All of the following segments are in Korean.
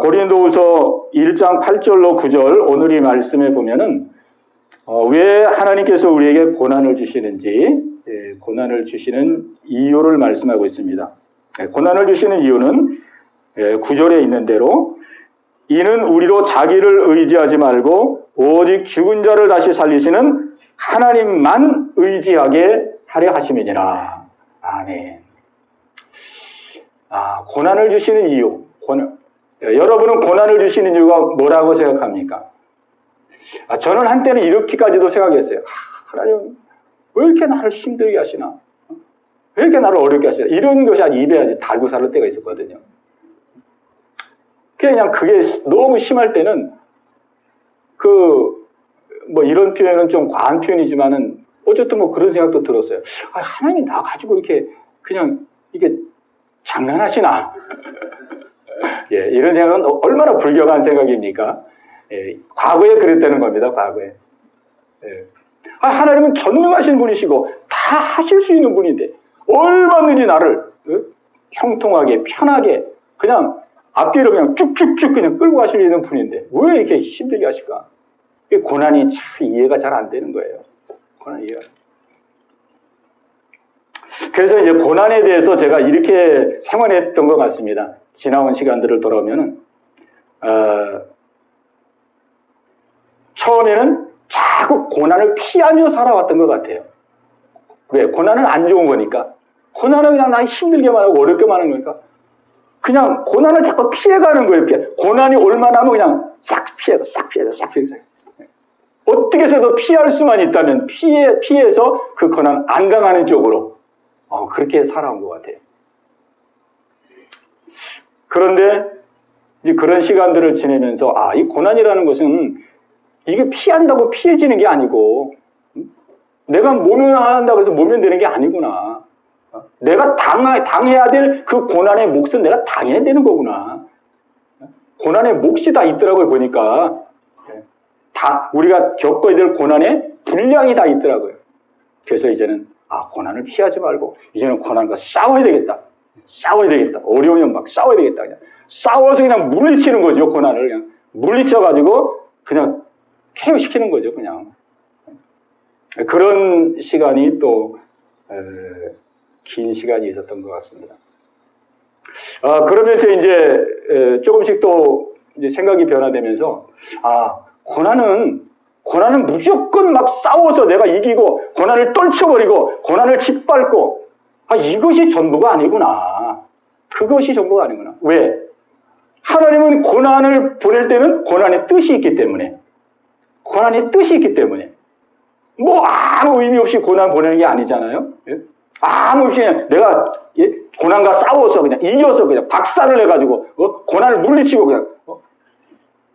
고린도후서 1장 8절로 9절 오늘 이 말씀에 보면은 왜 하나님께서 우리에게 고난을 주시는지, 고난을 주시는 이유를 말씀하고 있습니다. 고난을 주시는 이유는 9절에 있는 대로 이는 우리로 자기를 의지하지 말고 오직 죽은 자를 다시 살리시는 하나님만 의지하게 하려 하심이니라. 아멘. 고난을 주시는 이유. 여러분은 고난을 주시는 이유가 뭐라고 생각합니까? 저는 한때는 이렇게까지도 생각했어요. 하나님 왜 이렇게 나를 힘들게 하시나? 왜 이렇게 나를 어렵게 하시나? 이런 것이 입에 달고 살 때가 있었거든요. 그냥 그게 너무 심할 때는 이런 표현은 좀 과한 표현이지만은 어쨌든 그런 생각도 들었어요. 하나님이 나 가지고 이렇게 그냥 이게 장난하시나? 이런 생각은 얼마나 불경한 생각입니까? 과거에 그랬다는 겁니다. 과거에. 하나님은 전능하신 분이시고 다 하실 수 있는 분인데 얼마든지 나를 형통하게 편하게 그냥 앞뒤로 그냥 쭉쭉쭉 그냥 끌고 가실 수 있는 분인데 왜 이렇게 힘들게 하실까? 고난이 참 이해가 잘 안 되는 거예요. 고난 이해가. 그래서 이제 고난에 대해서 제가 이렇게 생활했던 것 같습니다. 지나온 시간들을 돌아오면은 처음에는 자꾸 고난을 피하며 살아왔던 것 같아요. 왜? 고난은 안 좋은 거니까. 고난은 그냥 나 힘들게만 하고 어렵게만 하는 거니까. 그냥 고난을 자꾸 피해가는 거예요. 고난이 올만 하면 그냥 싹 피해서. 어떻게 해서도 피할 수만 있다면 피해서 그 고난 안 당하는 쪽으로 그렇게 살아온 것 같아요. 그런데 이제 그런 시간들을 지내면서 이 고난이라는 것은 이게 피한다고 피해지는 게 아니고 내가 모면한다고 해서 모면되는 게 아니구나. 내가 당해야 될 그 고난의 몫은 내가 당해야 되는 거구나. 고난의 몫이 다 있더라고요. 보니까 우리가 겪어야 될 고난의 분량이 다 있더라고요. 그래서 이제는 고난을 피하지 말고 이제는 고난과 싸워야 되겠다. 어려우면 막 싸워야 되겠다. 그냥 싸워서 그냥 물리치는 거죠. 고난을 그냥 물리쳐가지고 그냥 KO시키는 거죠. 그냥 그런 시간이 또 긴 시간이 있었던 것 같습니다. 그러면서 이제 조금씩 또 이제 생각이 변화되면서 고난은 무조건 막 싸워서 내가 이기고 고난을 떨쳐버리고 고난을 짓밟고 이것이 전부가 아니구나. 그것이 전부가 아니구나. 왜? 하나님은 고난을 보낼 때는 고난의 뜻이 있기 때문에 아무 의미 없이 고난 보내는 게 아니잖아요. 아무 없이 그냥 내가 고난과 싸워서 그냥 이겨서 그냥 박살을 내가지고 고난을 물리치고 그냥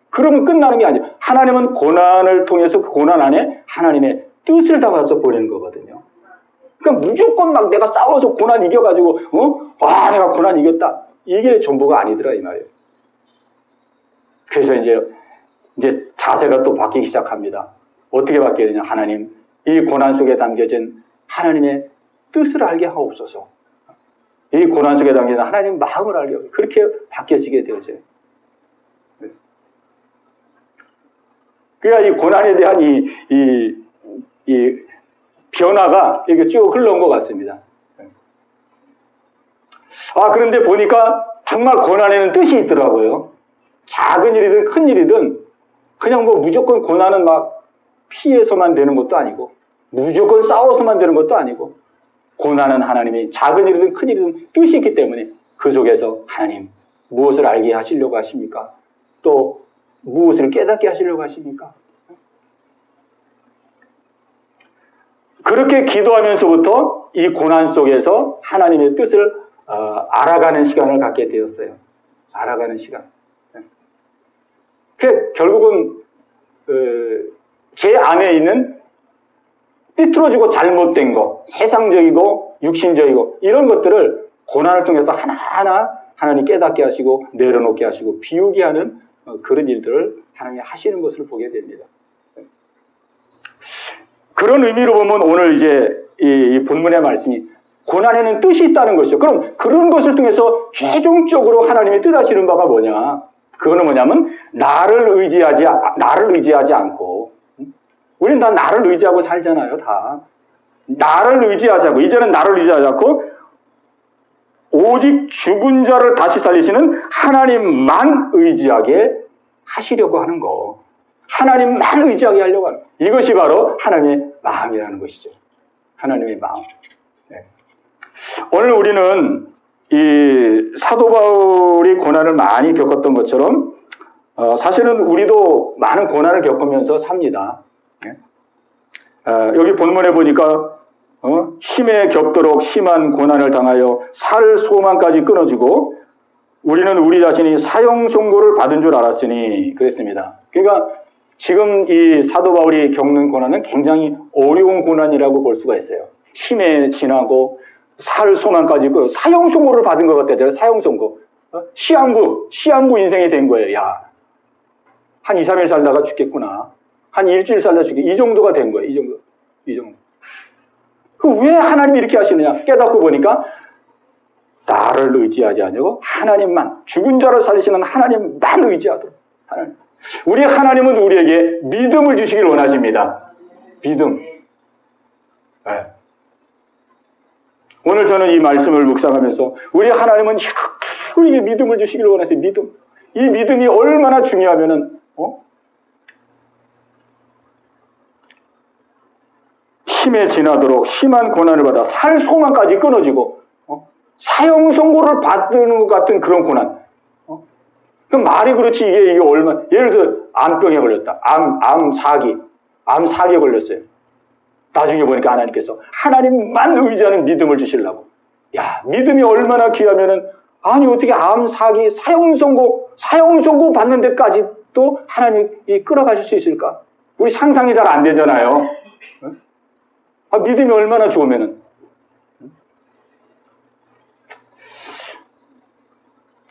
그러면 끝나는 게 아니에요. 하나님은 고난을 통해서 그 고난 안에 하나님의 뜻을 담아서 보내는 거거든요. 그러니까 무조건 막 내가 싸워서 고난 이겨가지고 내가 고난 이겼다. 이게 전부가 아니더라 이 말이에요. 그래서 이제 자세가 또 바뀌기 시작합니다. 어떻게 바뀌어야 되냐? 하나님, 이 고난 속에 담겨진 하나님의 뜻을 알게 하옵소서. 이 고난 속에 담겨진 하나님의 마음을 알게 하옵소서. 그렇게 바뀌어지게 되어져요. 그러니까 이 고난에 대한 이 변화가 이렇게 쭉 흘러온 것 같습니다. 그런데 보니까 정말 고난에는 뜻이 있더라고요. 작은 일이든 큰 일이든 그냥 무조건 고난은 막 피해서만 되는 것도 아니고 무조건 싸워서만 되는 것도 아니고 고난은 하나님이 작은 일이든 큰 일이든 뜻이 있기 때문에 그 속에서 하나님 무엇을 알게 하시려고 하십니까? 또 무엇을 깨닫게 하시려고 하십니까? 그렇게 기도하면서부터 이 고난 속에서 하나님의 뜻을 알아가는 시간을 갖게 되었어요. 알아가는 시간. 결국은 제 안에 있는 삐뚤어지고 잘못된 거, 세상적이고 육신적이고 이런 것들을 고난을 통해서 하나하나 하나님 깨닫게 하시고 내려놓게 하시고 비우게 하는 그런 일들을 하나님이 하시는 것을 보게 됩니다. 그런 의미로 보면 오늘 이제 이 본문의 말씀이 고난에는 뜻이 있다는 것이죠. 그럼 그런 것을 통해서 최종적으로 하나님이 뜻하시는 바가 뭐냐? 그거는 뭐냐면 나를 의지하지 않고, 우린 다 나를 의지하고 살잖아요. 다 나를 의지하지 않고, 이제는 나를 의지하지 않고 오직 죽은 자를 다시 살리시는 하나님만 의지하게 하시려고 하는 거. 하나님만 의지하게 하려고 하는 거. 이것이 바로 하나님의 마음이라는 것이죠. 하나님의 마음. 네. 오늘 우리는 이 사도 바울이 고난을 많이 겪었던 것처럼 사실은 우리도 많은 고난을 겪으면서 삽니다. 네. 여기 본문에 보니까 힘에 겹도록 심한 고난을 당하여 살 소망까지 끊어지고 우리는 우리 자신이 사형 선고를 받은 줄 알았으니 그랬습니다. 그러니까 지금 이 사도 바울이 겪는 고난은 굉장히 어려운 고난이라고 볼 수가 있어요. 힘에 지나고 살 소망까지 끊어 사형 선고를 받은 것 같아요. 사형 선고. 시한부 인생이 된 거예요. 야, 한 2, 3일 살다가 죽겠구나. 한 일주일 살다 죽겠. 이 정도가 된 거예요. 이 정도. 왜 하나님이 이렇게 하시느냐 깨닫고 보니까 나를 의지하지 않고 하나님만, 죽은 자를 살리시는 하나님만 의지하도록. 하나님. 우리 하나님은 우리에게 믿음을 주시길 원하십니다. 믿음. 네. 오늘 저는 이 말씀을 묵상하면서 우리 하나님은 이렇게 우리에게 믿음을 주시길 원하세요. 믿음. 이 믿음이 얼마나 중요하면은 힘에 지나도록 심한 고난을 받아 살 소망까지 끊어지고 사형 선고를 받는 것 같은 그런 고난. 그 말이 그렇지 이게 얼마 예를 들어 암병에 걸렸다. 암 사기에 걸렸어요. 나중에 보니까 하나님께서 하나님만 의지하는 믿음을 주시려고. 야, 믿음이 얼마나 귀하면은 아니 어떻게 암 사기 사형 선고 받는 데까지 또 하나님이 끌어가실 수 있을까? 우리 상상이 잘 안 되잖아요. 믿음이 얼마나 좋으면은.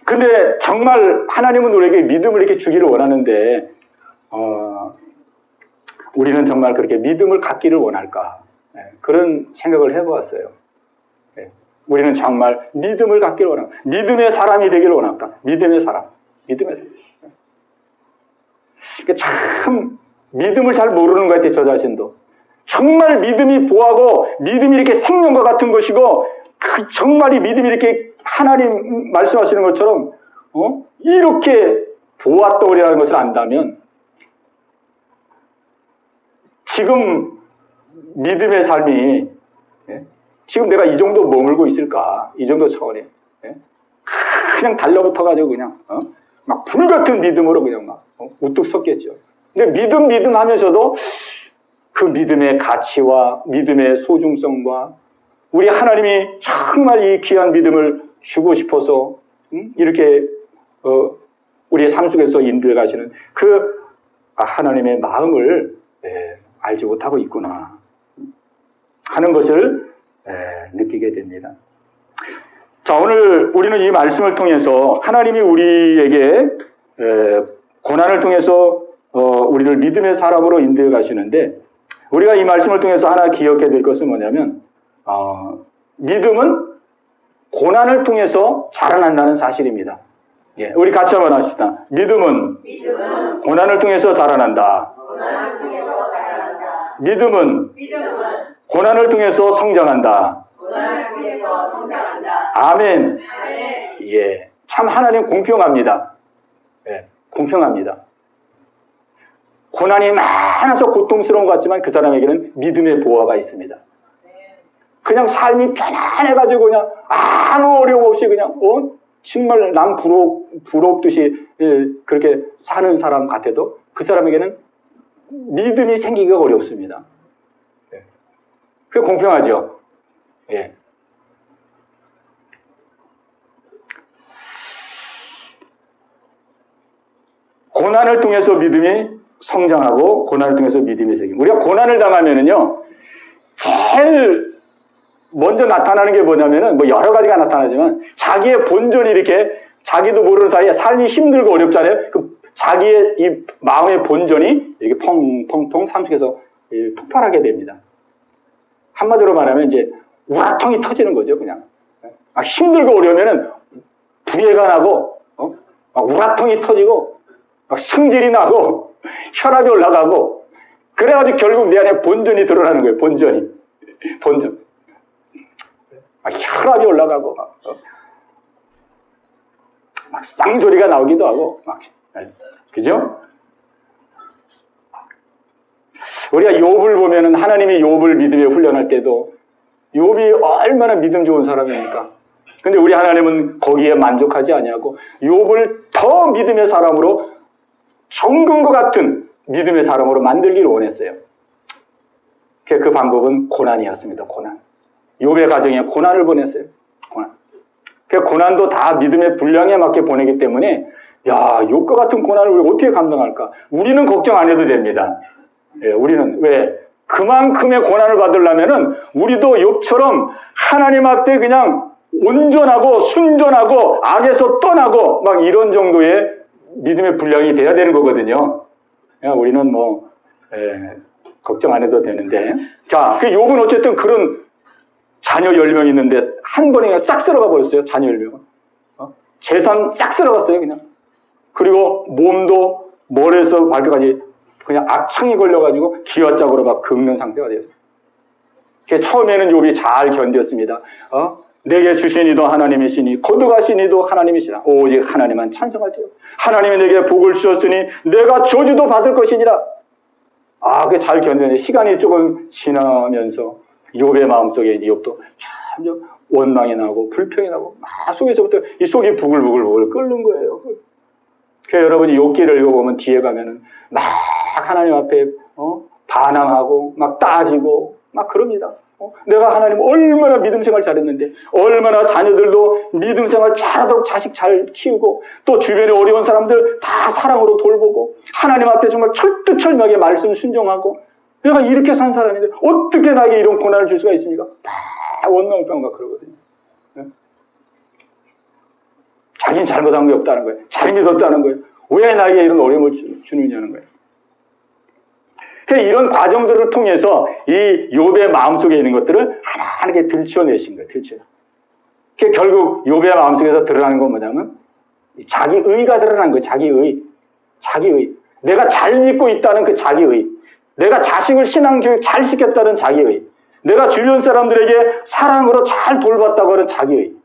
근데 정말 하나님은 우리에게 믿음을 이렇게 주기를 원하는데, 우리는 정말 그렇게 믿음을 갖기를 원할까? 네, 그런 생각을 해보았어요. 네, 우리는 정말 믿음을 갖기를 원할까? 믿음의 사람이 되기를 원할까? 믿음의 사람. 참, 믿음을 잘 모르는 것 같아요, 저 자신도. 정말 믿음이 보하고 믿음이 이렇게 생명과 같은 것이고 정말 이 믿음이 이렇게 하나님 말씀하시는 것처럼 이렇게 보았더라는 것을 안다면 지금 믿음의 삶이 지금 내가 이 정도 머물고 있을까? 이 정도 차원에 그냥 달려붙어가지고 그냥 막 불같은 믿음으로 그냥 막 우뚝 섰겠죠. 근데 믿음 하면서도 그 믿음의 가치와 믿음의 소중성과 우리 하나님이 정말 이 귀한 믿음을 주고 싶어서 이렇게 우리의 삶 속에서 인도해 가시는 그 하나님의 마음을 알지 못하고 있구나 하는 것을 느끼게 됩니다. 자, 오늘 우리는 이 말씀을 통해서 하나님이 우리에게 고난을 통해서 우리를 믿음의 사람으로 인도해 가시는데 우리가 이 말씀을 통해서 하나 기억해야 될 것은 뭐냐면 믿음은 고난을 통해서 자라난다는 사실입니다. 예, 우리 같이 한번 합시다. 믿음은 고난을 통해서 자라난다. 믿음은 고난을 통해서 성장한다. 아멘. 예, 참 하나님 공평합니다. 예, 공평합니다. 고난이 많아서 고통스러운 것 같지만 그 사람에게는 믿음의 보화가 있습니다. 그냥 삶이 편안해가지고 그냥 아무 어려움 없이 그냥 정말 남 부럽듯이 그렇게 사는 사람 같아도 그 사람에게는 믿음이 생기기가 어렵습니다. 그게 공평하죠. 예. 고난을 통해서 믿음이 성장하고 고난을 통해서 믿음이 생깁니다. 우리가 고난을 당하면은요, 제일 먼저 나타나는 게 뭐냐면은 뭐 여러 가지가 나타나지만 자기의 본전이 이렇게 자기도 모르는 사이에 삶이 힘들고 어렵잖아요. 그 자기의 이 마음의 본전이 이렇게 펑펑펑 삶 속에서 폭발하게 됩니다. 한마디로 말하면 이제 우라통이 터지는 거죠, 그냥. 힘들고 어려우면은 부해가 나고 막 우라통이 터지고 막 승질이 나고 혈압이 올라가고 그래가지고 결국 내 안에 본전이 드러나는 거예요. 본전. 막 혈압이 올라가고 막 쌍소리가 나오기도 하고 막 그죠? 우리가 욥을 보면은 하나님이 욥을 믿음에 훈련할 때도 욥이 얼마나 믿음 좋은 사람입니까? 근데 우리 하나님은 거기에 만족하지 아니하고 욥을 더 믿음의 사람으로 정금과 같은 믿음의 사람으로 만들기를 원했어요. 그 방법은 고난이었습니다. 고난. 욥의 가정에 고난을 보냈어요. 고난. 그 고난도 다 믿음의 분량에 맞게 보내기 때문에 야, 욥과 같은 고난을 우리가 어떻게 감당할까? 우리는 걱정 안 해도 됩니다. 예, 우리는 왜? 그만큼의 고난을 받으려면은 우리도 욥처럼 하나님 앞에 그냥 온전하고 순전하고 악에서 떠나고 막 이런 정도의 믿음의 분량이 돼야 되는 거거든요. 우리는 걱정 안 해도 되는데. 자, 그 욥은 어쨌든 그런 자녀 10명 있는데 한 번에 그냥 싹 쓸어가 버렸어요. 자녀 10명은. 재산 싹 쓸어갔어요, 그냥. 그리고 몸도 머리에서 발끝까지 그냥 악창이 걸려가지고 기와짝으로 막 긁는 상태가 됐어요. 처음에는 욥이 잘 견뎠습니다. 내게 주시니도 하나님이시니 거두가시니도 하나님이시라. 오직 하나님만 찬송할지어다. 하나님이 내게 복을 주셨으니 내가 저주도 받을 것이니라. 그게 잘 견뎠는데 시간이 조금 지나면서 욥의 마음속에 욥도 점점 원망이 나고 불평이 나고 속에서부터 이 속이 부글부글 끓는 거예요. 여러분이 욥기를 읽어보면 뒤에 가면은 막 하나님 앞에 반항하고 막 따지고 막 그럽니다. 내가 하나님 얼마나 믿음 생활 잘했는데 얼마나 자녀들도 믿음 생활 잘하도록 자식 잘 키우고 또 주변에 어려운 사람들 다 사랑으로 돌보고 하나님 앞에 정말 철두철미하게 말씀 순종하고 내가 이렇게 산 사람인데 어떻게 나에게 이런 고난을 줄 수가 있습니까? 다 원망평가 그러거든요. 자기는 잘못한 게 없다는 거예요. 잘 믿었다는 거예요. 왜 나에게 이런 어려움을 주느냐는 거예요. 이런 과정들을 통해서 이 욥의 마음속에 있는 것들을 하나하나 들춰내신 거예요. 결국 욥의 마음속에서 드러나는 건 뭐냐면 자기 의가 드러난 거예요. 자기 의. 내가 잘 믿고 있다는 그 자기 의. 내가 자식을 신앙교육 잘 시켰다는 자기 의. 내가 주변 사람들에게 사랑으로 잘 돌봤다고 하는 자기 의.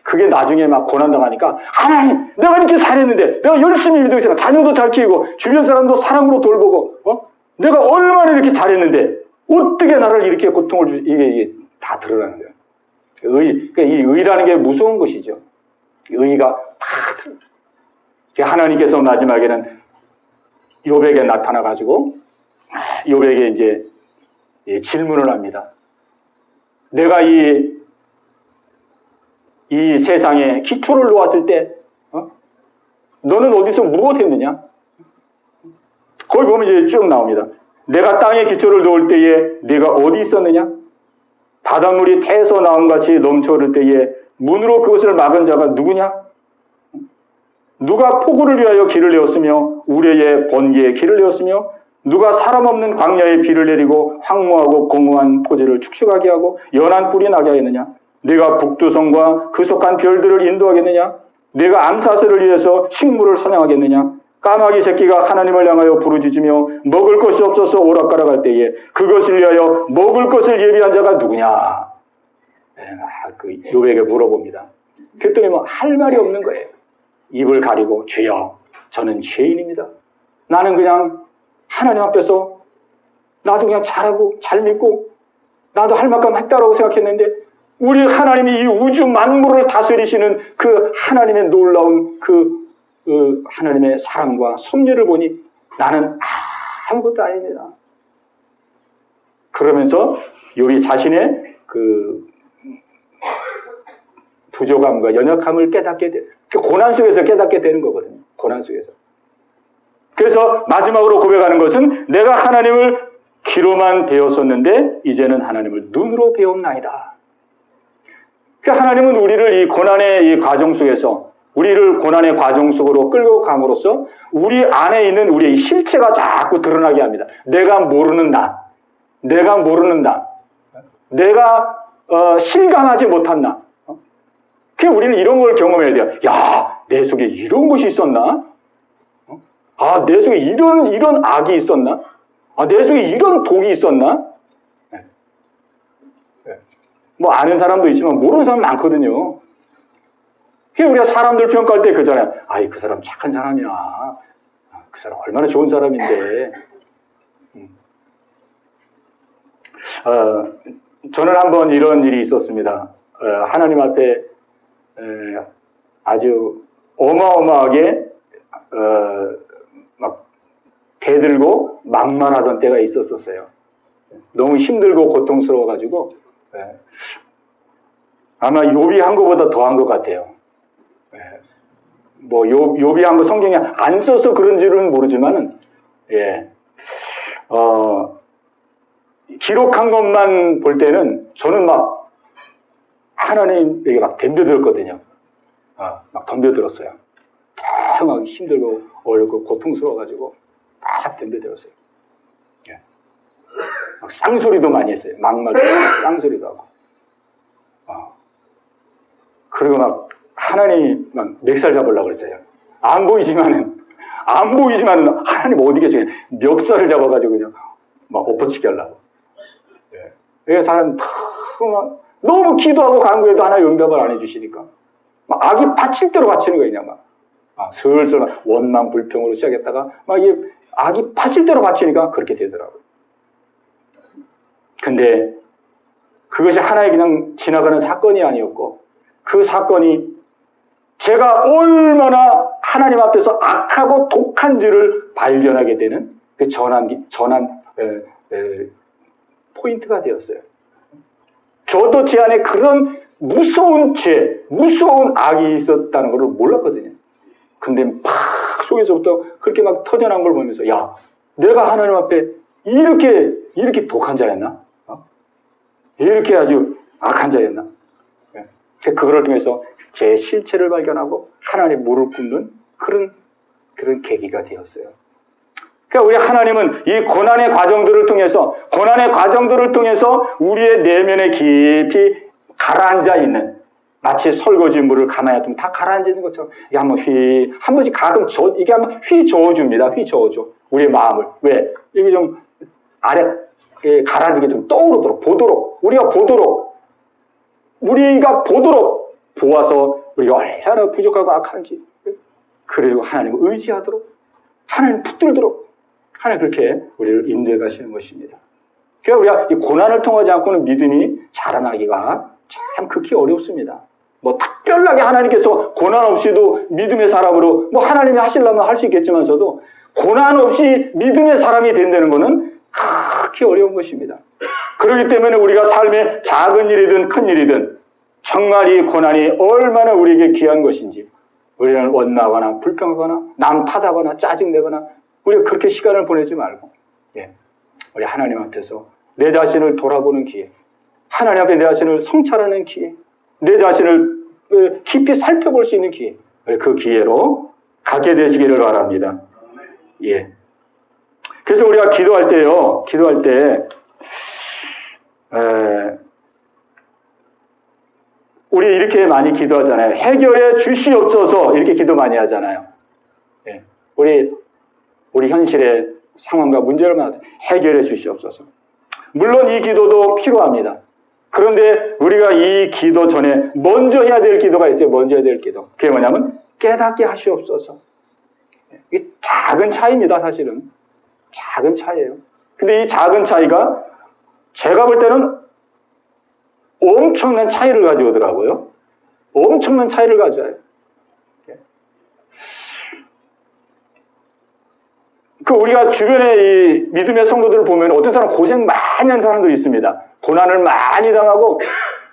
그게 나중에 막 고난당하니까 하나님 내가 이렇게 잘했는데 내가 열심히 믿으시고 자녀도 잘 키우고 주변 사람도 사랑으로 돌보고 내가 얼마나 이렇게 잘했는데 어떻게 나를 이렇게 고통을 주지? 이게 다 드러나는 거예요. 그러니까 이 의라는 게 무서운 것이죠. 의가 다 드러나요. 하나님께서 마지막에는 욥에게 나타나가지고 욥에게 이제 질문을 합니다. 내가 이 세상에 기초를 놓았을 때 너는 어디서 무엇했느냐? 거기 보면 이제 쭉 나옵니다. 내가 땅에 기초를 놓을 때에 네가 어디 있었느냐? 바닷물이 태에서 나옴같이 넘쳐오를 때에 문으로 그것을 막은 자가 누구냐? 누가 폭우를 위하여 길을 내었으며 우레의 번개에 길을 내었으며 누가 사람 없는 광야에 비를 내리고 황무하고 공허한 토지를 축축하게 하고 연한 뿔이 나게 하였느냐? 내가 북두성과 그 속한 별들을 인도하겠느냐? 내가 암사슬을 위해서 식물을 사냥하겠느냐? 까마귀 새끼가 하나님을 향하여 부르짖으며 먹을 것이 없어서 오락가락할 때에 그것을 위하여 먹을 것을 예비한 자가 누구냐? 그 욥에게 물어봅니다. 그랬더니 할 말이 없는 거예요. 입을 가리고 주여 저는 죄인입니다. 나는 그냥 하나님 앞에서 나도 그냥 잘하고 잘 믿고 나도 할 만큼 했다라고 생각했는데 우리 하나님이 이 우주 만물을 다스리시는 그 하나님의 놀라운 그 하나님의 사랑과 섭리를 보니 나는 아무것도 아닙니다. 그러면서 욥이 자신의 그 부족함과 연약함을 깨닫게 돼요. 고난 속에서 깨닫게 되는 거거든요. 고난 속에서. 그래서 마지막으로 고백하는 것은 내가 하나님을 귀로만 배웠었는데 이제는 하나님을 눈으로 배웠나이다. 하나님은 우리를 이 고난의 이 과정 속에서 우리를 고난의 과정 속으로 끌고 감으로써 우리 안에 있는 우리의 실체가 자꾸 드러나게 합니다. 내가 모르는 나, 내가 실감하지 못한 나. 우리는 이런 걸 경험해야 돼요. 야, 내 속에 이런 것이 있었나? 내 속에 이런 악이 있었나? 내 속에 이런 독이 있었나? 뭐 아는 사람도 있지만 모르는 사람 많거든요. 우리가 사람들 평가할 때 그잖아요. 그 사람 착한 사람이야. 그 사람 얼마나 좋은 사람인데. 저는 한번 이런 일이 있었습니다. 하나님 앞에 아주 어마어마하게 막 대들고 막말하던 때가 있었어요. 너무 힘들고 고통스러워가지고 아마 욥이 한 것보다 더 한 것 같아요. 뭐 욥이 한 거 성경에 안 써서 그런 줄은 모르지만은 기록한 것만 볼 때는 저는 막 하나님에게 막 덤벼들었거든요. 막 덤벼들었어요. 막 힘들고 어렵고 고통스러워가지고 막 덤벼들었어요. 막 쌍소리도 많이 했어요. 막말도 하고 쌍소리도 하고. 그리고 막 하나님 막 멱살 잡으려고 그랬어요. 안 보이지만은 하나님 어디 계세요? 멱살을 잡아가지고 그냥 막 엎어치게 하려고. 왜 사람 막 너무 기도하고 간구해도 하나님 응답을 안 해주시니까 막 악이 받칠 대로 받치는 거예요. 그냥 막 슬슬 원망 불평으로 시작했다가 막 이 악이 받칠 대로 받치니까 그렇게 되더라고요. 근데 그것이 하나의 그냥 지나가는 사건이 아니었고 그 사건이 제가 얼마나 하나님 앞에서 악하고 독한지를 발견하게 되는 그 전환 포인트가 되었어요. 저도 제 안에 그런 무서운 무서운 악이 있었다는 걸 몰랐거든요. 근데 막 속에서부터 그렇게 막 터져나온 걸 보면서 내가 하나님 앞에 이렇게 독한 자였나? 이렇게 아주 악한 자였나? 그거를 통해서 제 실체를 발견하고 하나님 무릎 꿇는 그런 계기가 되었어요. 그러니까 우리 하나님은 이 고난의 과정들을 통해서 우리의 내면에 깊이 가라앉아 있는 마치 설거지 물을 가만히 놔두면 다 가라앉아 있는 것처럼 이게 한 번씩 가끔 이게 한번 저어줍니다. 저어줘. 우리의 마음을. 왜? 이게 좀 아래 가라앉게 좀 보도록 우리가 보아서 우리가 얼마나 부족하고 악한지 그리고 하나님을 의지하도록 하나님 붙들도록 하나님 그렇게 우리를 인도해 가시는 것입니다. 그러니까 우리가 이 고난을 통하지 않고는 믿음이 자라나기가 참 극히 어렵습니다. 뭐 특별하게 하나님께서 고난 없이도 믿음의 사람으로 뭐 하나님이 하시려면 할 수 있겠지만서도 고난 없이 믿음의 사람이 된다는 것은 극히 어려운 것입니다. 그렇기 때문에 우리가 삶의 작은 일이든 큰 일이든 정말 이 고난이 얼마나 우리에게 귀한 것인지 우리는 원망하거나 불평하거나 남 탓하거나 짜증내거나 우리가 그렇게 시간을 보내지 말고 우리 하나님 앞에서 내 자신을 돌아보는 기회, 하나님 앞에 내 자신을 성찰하는 기회, 내 자신을 깊이 살펴볼 수 있는 기회, 그 기회로 갖게 되시기를 바랍니다. 그래서 우리가 기도할 때 우리 이렇게 많이 기도하잖아요. 해결해 주시옵소서 이렇게 기도 많이 하잖아요. 우리 현실의 상황과 문제를 해결해 주시옵소서. 물론 이 기도도 필요합니다. 그런데 우리가 이 기도 전에 먼저 해야 될 기도가 있어요. 먼저 해야 될 기도. 그게 뭐냐면 깨닫게 하시옵소서. 이게 작은 차이입니다. 사실은. 작은 차이예요. 근데 이 작은 차이가 제가 볼 때는 엄청난 차이를 가져오더라고요. 엄청난 차이를 가져와요. 우리가 주변에 이 믿음의 성도들을 보면 어떤 사람 고생 많이 하는 사람들이 있습니다. 고난을 많이 당하고,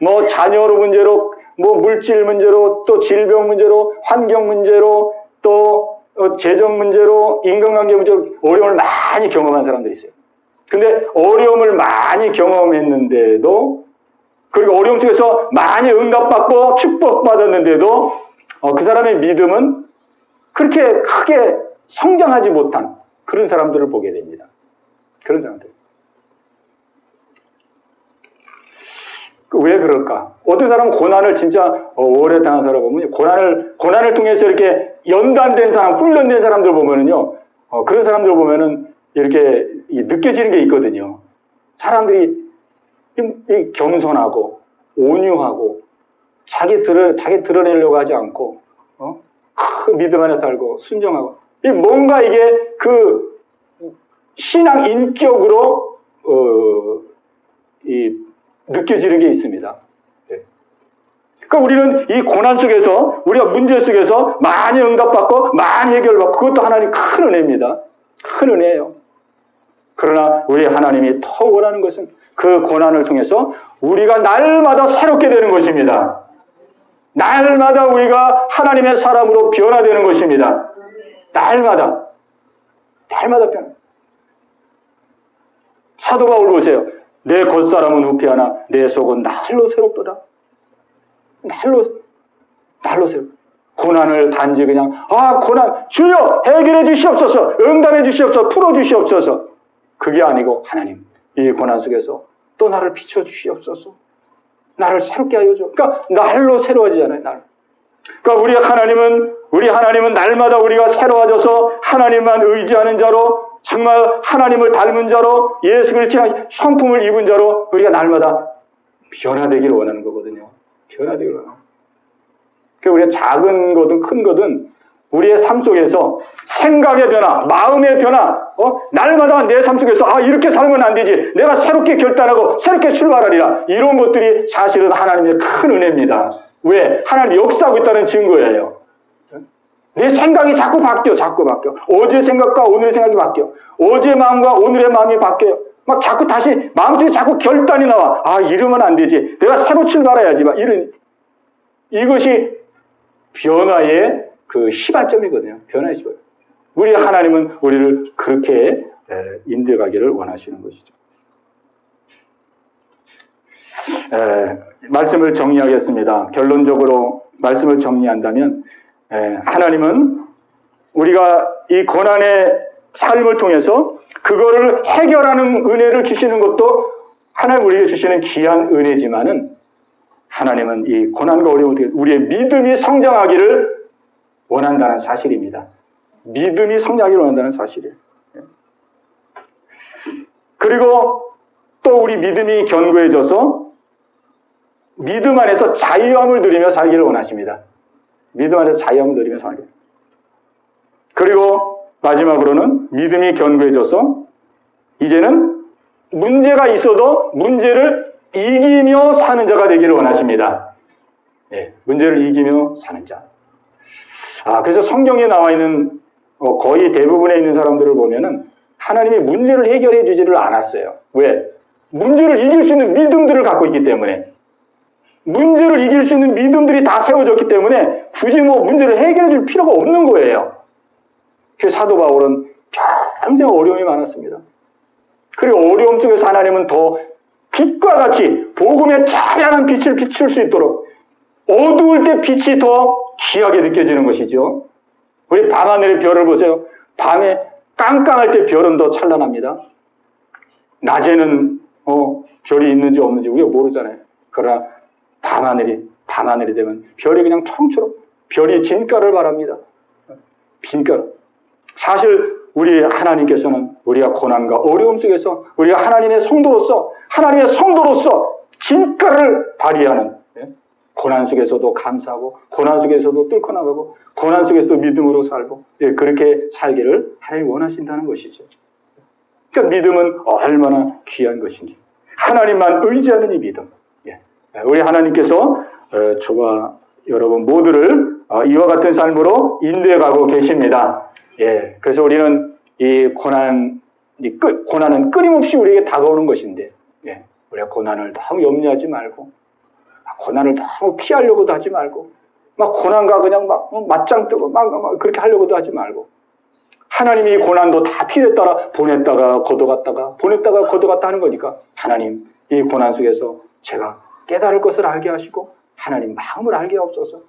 뭐 자녀로 문제로, 뭐 물질 문제로, 또 질병 문제로, 환경 문제로, 또 재정 문제로, 인간관계 문제로 어려움을 많이 경험한 사람들이 있어요. 근데 어려움을 많이 경험했는데도, 그리고 어려움 속에서 많이 응답받고 축복받았는데도 그 사람의 믿음은 그렇게 크게 성장하지 못한 그런 사람들을 보게 됩니다. 그런 사람들. 왜 그럴까? 어떤 사람은 고난을 진짜 오래 당한 사람 보면 고난을 통해서 이렇게 연단된 사람, 훈련된 사람들 보면은요, 그런 사람들 보면은 이렇게 느껴지는 게 있거든요. 사람들이 겸손하고 온유하고 자기 드러내려고 하지 않고 큰 믿음 안에 살고 순종하고 뭔가 이게 그 신앙 인격으로 느껴지는 게 있습니다. 그러니까 우리는 이 고난 속에서 우리가 문제 속에서 많이 응답받고 많이 해결받고 그것도 하나님 큰 은혜입니다. 큰 은혜예요. 그러나 우리 하나님이 더 원하는 것은 그 고난을 통해서 우리가 날마다 새롭게 되는 것입니다. 날마다 우리가 하나님의 사람으로 변화되는 것입니다. 날마다 변화. 사도 바울 보세요. 내 겉사람은 후피하나 내 속은 날로 새롭도다. 날로 새롭. 고난을 단지 그냥 고난 주여 해결해 주시옵소서, 응답해 주시옵소서, 풀어 주시옵소서. 그게 아니고 하나님 이 고난 속에서 또 나를 비춰 주시옵소서. 나를 새롭게 하여 줘. 그러니까 날로 새로워지잖아요. 그러니까 우리 하나님은 날마다 우리가 새로워져서 하나님만 의지하는 자로 정말 하나님을 닮은 자로 예수 그리스도의 성품을 입은 자로 우리가 날마다 변화되기를 원하는 거거든요. 변화되기를 원하는. 그러니까 우리가 작은 거든 큰 거든 우리의 삶 속에서 생각의 변화, 마음의 변화, 날마다 내 삶 속에서 이렇게 살면 안 되지. 내가 새롭게 결단하고 새롭게 출발하리라. 이런 것들이 사실은 하나님의 큰 은혜입니다. 왜? 하나님이 역사하고 있다는 증거예요. 내 생각이 자꾸 바뀌어. 어제 생각과 오늘의 생각이 바뀌어. 어제 마음과 오늘의 마음이 바뀌어요. 막 자꾸 다시 마음속에 자꾸 결단이 나와. 이러면 안 되지. 내가 새로 출발해야지. 막 이것이 변화의 그 시발점이거든요. 변화의 시발. 우리 하나님은 우리를 그렇게 인도가기를 원하시는 것이죠. 말씀을 정리하겠습니다. 결론적으로 말씀을 정리한다면 하나님은 우리가 이 고난의 삶을 통해서 그거를 해결하는 은혜를 주시는 것도 하나님 우리에게 주시는 귀한 은혜지만은 하나님은 이 고난과 어려움 속에 우리의 믿음이 성장하기를 원한다는 사실입니다. 믿음이 성장하기를 원한다는 사실이에요. 그리고 또 우리 믿음이 견고해져서 믿음 안에서 자유함을 누리며 살기를 원하십니다. 믿음 안에서 자유함을 누리며 살기를. 그리고 마지막으로는 믿음이 견고해져서 이제는 문제가 있어도 문제를 이기며 사는 자가 되기를 원하십니다. 문제를 이기며 사는 자. 그래서 성경에 나와 있는 거의 대부분에 있는 사람들을 보면은 하나님이 문제를 해결해 주지를 않았어요. 왜? 문제를 이길 수 있는 믿음들을 갖고 있기 때문에. 문제를 이길 수 있는 믿음들이 다 세워졌기 때문에 굳이 문제를 해결해 줄 필요가 없는 거예요. 그래서 사도 바울은 평생 어려움이 많았습니다. 그리고 어려움 속에서 하나님은 더 빛과 같이 복음의 찬란한 빛을 비출 수 있도록 어두울 때 빛이 더 귀하게 느껴지는 것이죠. 우리 밤하늘의 별을 보세요. 밤에 깜깜할 때 별은 더 찬란합니다. 낮에는 별이 있는지 없는지 우리가 모르잖아요. 그러나 밤하늘이 되면 별이 그냥 청초록, 별이 진가를 바랍니다. 진가를. 사실 우리 하나님께서는 우리가 고난과 어려움 속에서 우리가 하나님의 성도로서 진가를 발휘하는, 고난 속에서도 감사하고 고난 속에서도 뚫고 나가고 고난 속에서도 믿음으로 살고 그렇게 살기를 하나님이 원하신다는 것이죠. 그러니까 믿음은 얼마나 귀한 것인지, 하나님만 의지하는 이 믿음. 우리 하나님께서 저와 여러분 모두를 이와 같은 삶으로 인도해 가고 계십니다. 그래서 우리는 이 고난은 끊임없이 우리에게 다가오는 것인데, 우리가 고난을 너무 염려하지 말고, 고난을 너무 피하려고도 하지 말고, 고난과 그냥 맞짱 뜨고 막 그렇게 하려고도 하지 말고, 하나님이 이 고난도 다 필요에 따라 보냈다가 걷어갔다 하는 거니까, 하나님 이 고난 속에서 제가 깨달을 것을 알게 하시고 하나님 마음을 알게 하옵소서.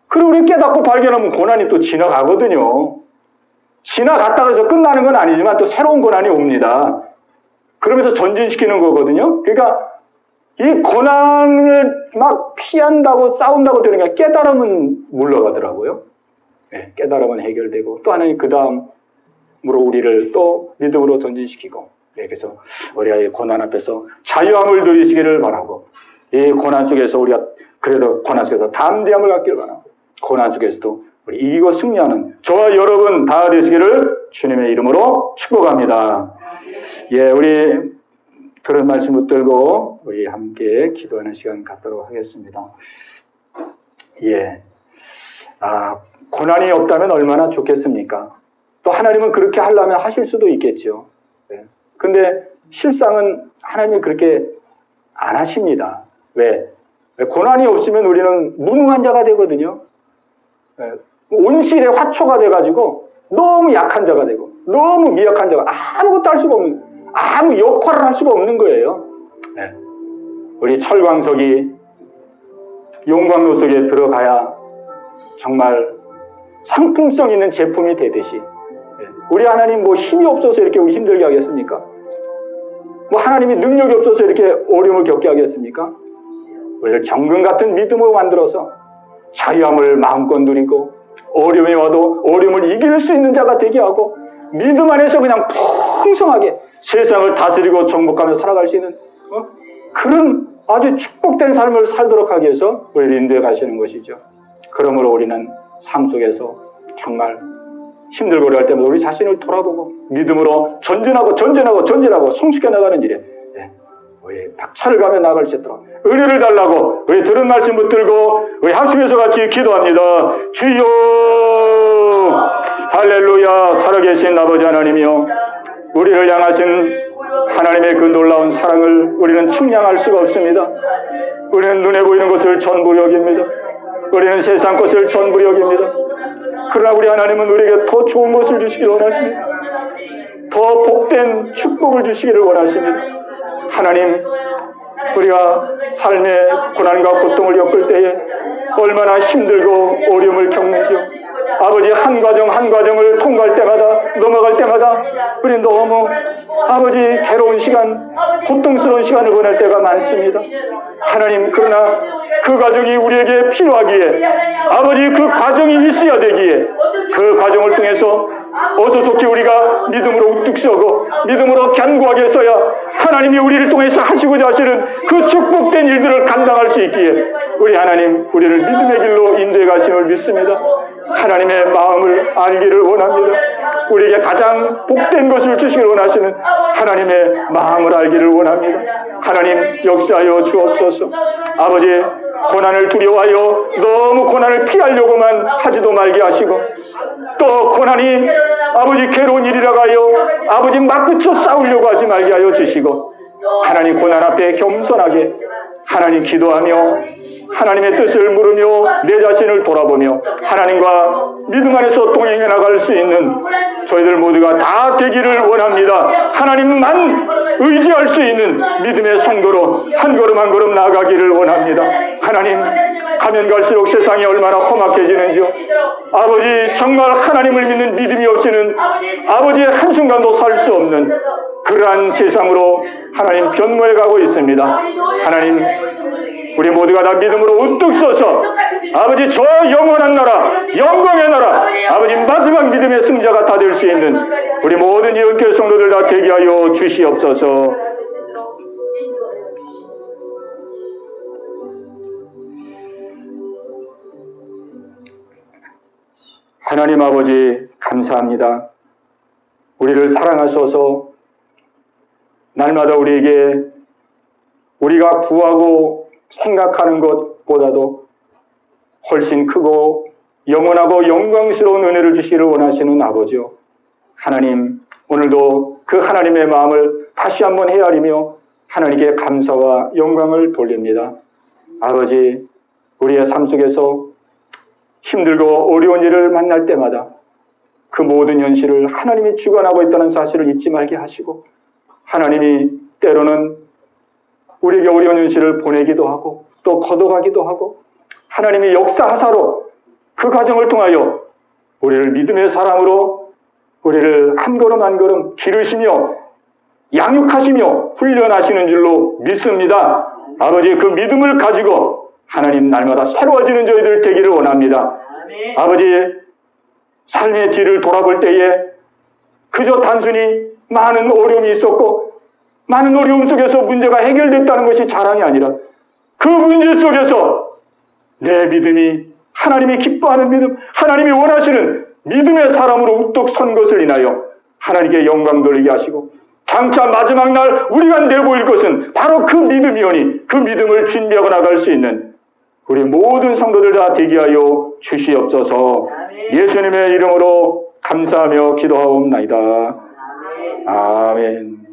그리고 우리 깨닫고 발견하면 고난이 또 지나가거든요. 지나갔다고 해서 끝나는 건 아니지만 또 새로운 고난이 옵니다. 그러면서 전진시키는 거거든요. 그러니까 이 고난을 막 피한다고 싸운다고 되는 게 깨달음은 물러가더라고요. 네, 깨달음은 해결되고 또 하나님 그 다음으로 우리를 또 믿음으로 전진시키고, 네, 그래서 우리가 이 고난 앞에서 자유함을 누리시기를 바라고, 이 고난 속에서 우리가 그래도 고난 속에서 담대함을 갖기를 바라고, 고난 속에서도 우리 이기고 승리하는 저와 여러분 다 되시기를 주님의 이름으로 축복합니다. 예, 우리 들은 말씀 붙들고 우리 함께 기도하는 시간 갖도록 하겠습니다. 예, 고난이 없다면 얼마나 좋겠습니까? 또 하나님은 그렇게 하려면 하실 수도 있겠죠. 네. 근데 실상은 하나님이 그렇게 안 하십니다. 왜? 고난이 없으면 우리는 무능한 자가 되거든요. 네. 온실의 화초가 돼가지고 너무 약한 자가 되고 너무 미약한 자가 아무것도 할 수가 없는, 아무 역할을 할 수가 없는 거예요. 네. 우리 철광석이 용광로 속에 들어가야 정말 상품성 있는 제품이 되듯이, 우리 하나님 뭐 힘이 없어서 이렇게 힘들게 하겠습니까? 뭐 하나님이 능력이 없어서 이렇게 어려움을 겪게 하겠습니까? 우리를 정금 같은 믿음으로 만들어서 자유함을 마음껏 누리고 어려움이 와도 어려움을 이길 수 있는 자가 되게 하고 믿음 안에서 그냥 풍성하게 세상을 다스리고 정복하며 살아갈 수 있는 그런 아주 축복된 삶을 살도록 하기 위해서 우리를 인도해 가시는 것이죠. 그러므로 우리는 삶 속에서 정말 힘들고 어려울 때마다 우리 자신을 돌아보고 믿음으로 전진하고 성숙해 나가는 일에 우리 박차를 가며 나아갈 수 있도록 은혜를 달라고 우리 들은 말씀 붙들고 우리 한숨에서 같이 기도합니다. 주여 할렐루야. 살아계신 아버지 하나님이여, 우리를 향하신 하나님의 그 놀라운 사랑을 우리는 측량할 수가 없습니다. 우리는 눈에 보이는 것을 전부 여깁니다. 우리는 세상 것을 전부 여깁니다. 그러나 우리 하나님은 우리에게 더 좋은 것을 주시기를 원하십니다. 더 복된 축복을 주시기를 원하십니다. 하나님, 우리가 삶의 고난과 고통을 겪을 때에 얼마나 힘들고 어려움을 겪는지요. 아버지, 한 과정 한 과정을 통과할 때마다, 넘어갈 때마다 우리 너무 아버지 괴로운 시간, 고통스러운 시간을 보낼 때가 많습니다. 하나님, 그러나 그 과정이 우리에게 필요하기에, 아버지 그 과정이 있어야 되기에 그 과정을 통해서 어서속히 우리가 믿음으로 우뚝 서고 믿음으로 견고하게 서야 하나님이 우리를 통해서 하시고자 하시는 그 축복된 일들을 감당할 수 있기에 우리 하나님, 우리를 믿음의 길로 인도해 가심을 믿습니다. 하나님의 마음을 알기를 원합니다. 우리에게 가장 복된 것을 주시기를 원하시는 하나님의 마음을 알기를 원합니다. 하나님, 역사하여 주옵소서. 아버지, 고난을 두려워하여 너무 고난을 피하려고만 하지도 말게 하시고, 또 고난이 아버지 괴로운 일이라고 하여 아버지 맞붙여 싸우려고 하지 말게 하여 주시고, 하나님 고난 앞에 겸손하게 하나님 기도하며 하나님의 뜻을 물으며 내 자신을 돌아보며 하나님과 믿음 안에서 동행해 나갈 수 있는 저희들 모두가 다 되기를 원합니다. 하나님만 의지할 수 있는 믿음의 성도로 한 걸음 한 걸음 나아가기를 원합니다. 하나님, 가면 갈수록 세상이 얼마나 험악해지는지요. 아버지, 정말 하나님을 믿는 믿음이 없이는 아버지의 한순간도 살 수 없는 그러한 세상으로 하나님 변모해 가고 있습니다. 하나님, 우리 모두가 다 믿음으로 우뚝 서서 아버지 저 영원한 나라, 영광의 나라, 아버지 마지막 믿음의 승자가 다 될 수 있는 우리 모든 예언교회 성도들 다 되게 하여 주시옵소서. 하나님 아버지, 감사합니다. 우리를 사랑하셔서 날마다 우리에게 우리가 구하고 생각하는 것보다도 훨씬 크고 영원하고 영광스러운 은혜를 주시기를 원하시는 아버지요. 하나님, 오늘도 그 하나님의 마음을 다시 한번 헤아리며 하나님께 감사와 영광을 돌립니다. 아버지, 우리의 삶 속에서 힘들고 어려운 일을 만날 때마다 그 모든 현실을 하나님이 주관하고 있다는 사실을 잊지 말게 하시고, 하나님이 때로는 우리에게 어려운 현실을 보내기도 하고 또 걷어가기도 하고, 하나님이 역사하사로 그 과정을 통하여 우리를 믿음의 사람으로 우리를 한 걸음 한 걸음 기르시며 양육하시며 훈련하시는 줄로 믿습니다. 아버지 그 믿음을 가지고 하나님 날마다 새로워지는 저희들 되기를 원합니다. 아버지 삶의 뒤를 돌아볼 때에 그저 단순히 많은 어려움이 있었고 많은 어려움 속에서 문제가 해결됐다는 것이 자랑이 아니라 그 문제 속에서 내 믿음이 하나님이 기뻐하는 믿음, 하나님이 원하시는 믿음의 사람으로 우뚝 선 것을 인하여 하나님께 영광 돌리게 하시고 장차 마지막 날 우리가 내보일 것은 바로 그 믿음이오니 그 믿음을 준비하고 나갈 수 있는 우리 모든 성도들 다 되게 하여 주시옵소서. 예수님의 이름으로 감사하며 기도하옵나이다. 아멘.